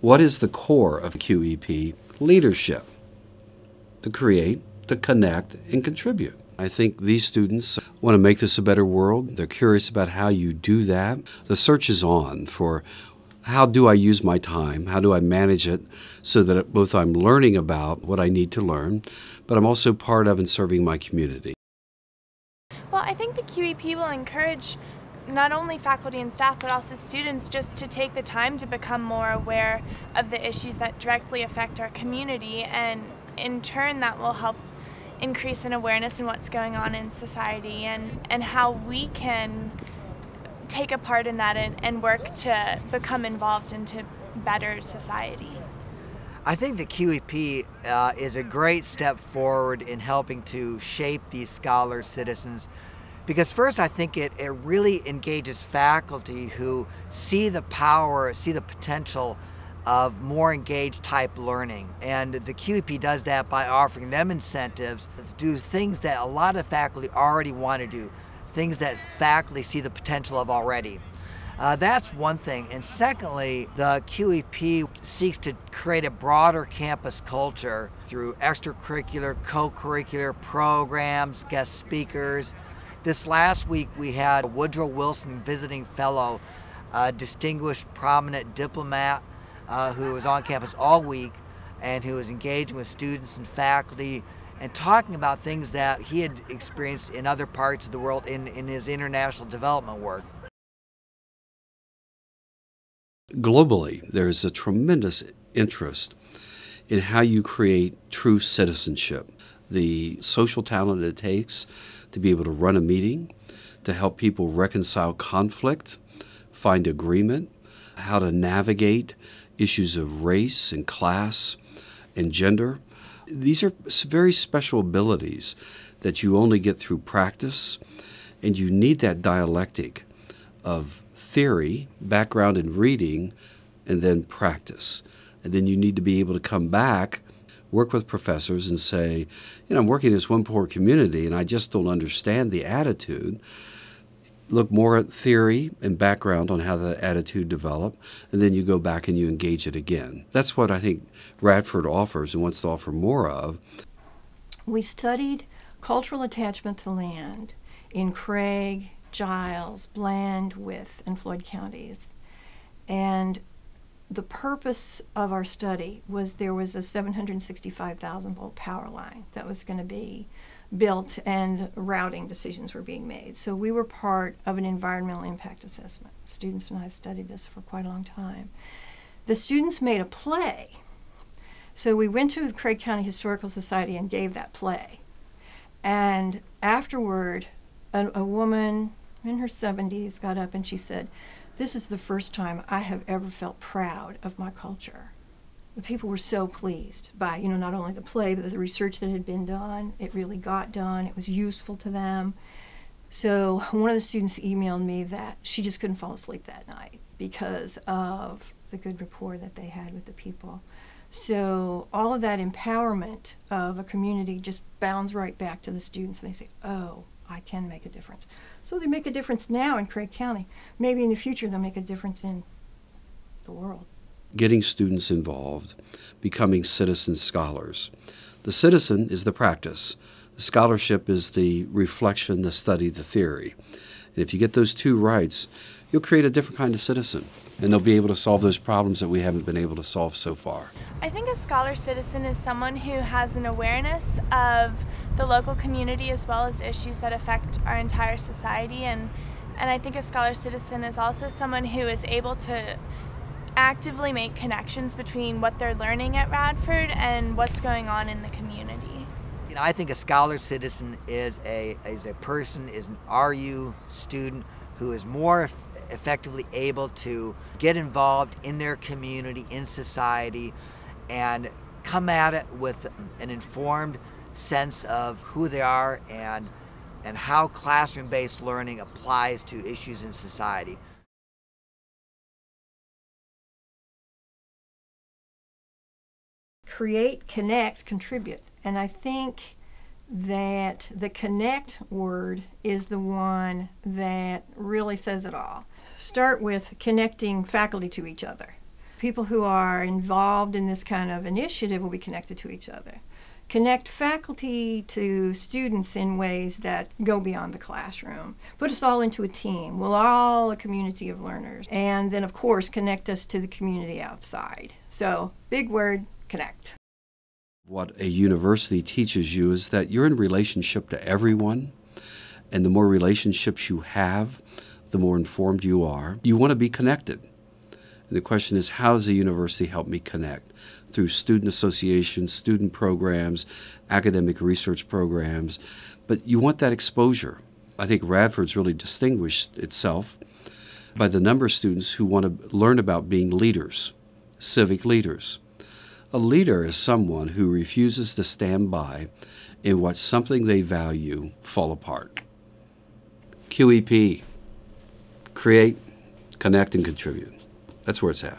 What is the core of QEP? Leadership. To create, to connect, and contribute. I think these students want to make this a better world. They're curious about how you do that. The search is on for how do I use my time? How do I manage it so that both I'm learning about what I need to learn, but I'm also part of and serving my community. Well, I think the QEP will encourage not only faculty and staff, but also students just to take the time to become more aware of the issues that directly affect our community, and in turn that will help increase an awareness in what's going on in society and how we can take a part in that and work to become involved into better society. I think the QEP is a great step forward in helping to shape these scholar citizens, because first I think it really engages faculty who see the power, see the potential of more engaged type learning. And the QEP does that by offering them incentives to do things that a lot of faculty already want to do, things that faculty see the potential of already. That's one thing. And secondly, the QEP seeks to create a broader campus culture through extracurricular, co-curricular programs, guest speakers. This last week we had a Woodrow Wilson visiting fellow, a distinguished prominent diplomat who was on campus all week and who was engaging with students and faculty and talking about things that he had experienced in other parts of the world in his international development work. Globally, there is a tremendous interest in how you create true citizenship, the social talent it takes to be able to run a meeting, to help people reconcile conflict, find agreement, how to navigate issues of race and class and gender. These are very special abilities that you only get through practice, and you need that dialectic of theory, background in reading, and then practice. And then you need to be able to come back, work with professors and say, I'm working in this one poor community and I just don't understand the attitude. Look more at theory and background on how the attitude developed, and then you go back and you engage it again. That's what I think Radford offers and wants to offer more of. We studied cultural attachment to land in Craig, Giles, Bland, Wythe, and Floyd counties. And the purpose of our study was there was a 765,000 volt power line that was going to be built and routing decisions were being made. So we were part of an environmental impact assessment. Students and I studied this for quite a long time. The students made a play. So we went to the Craig County Historical Society and gave that play. And afterward, a woman in her 70s got up and she said, "This is the first time I have ever felt proud of my culture." The people were so pleased by, not only the play, but the research that had been done. It really got done. It was useful to them. So one of the students emailed me that she just couldn't fall asleep that night because of the good rapport that they had with the people. So all of that empowerment of a community just bounds right back to the students, and they say, oh, I can make a difference. So they make a difference now in Craig County. Maybe in the future they'll make a difference in the world. Getting students involved, becoming citizen scholars. The citizen is the practice. The scholarship is the reflection, the study, the theory. And if you get those two rights, you'll create a different kind of citizen, and they'll be able to solve those problems that we haven't been able to solve so far. I think a scholar citizen is someone who has an awareness of the local community as well as issues that affect our entire society, and I think a scholar citizen is also someone who is able to actively make connections between what they're learning at Radford and what's going on in the community. I think a scholar citizen is a person, is an RU student who is more effectively able to get involved in their community, in society, and come at it with an informed sense of who they are and how classroom-based learning applies to issues in society. Create, connect, contribute. And I think that the connect word is the one that really says it all. Start with connecting faculty to each other. People who are involved in this kind of initiative will be connected to each other. Connect faculty to students in ways that go beyond the classroom. Put us all into a team. We're all a community of learners. And then, of course, connect us to the community outside. So, big word, connect. What a university teaches you is that you're in relationship to everyone, and the more relationships you have, the more informed you are. You want to be connected. And the question is, how does a university help me connect? Through student associations, student programs, academic research programs. But you want that exposure. I think Radford's really distinguished itself by the number of students who want to learn about being leaders, civic leaders. A leader is someone who refuses to stand by and watch something they value fall apart. QEP, create, connect, and contribute. That's where it's at.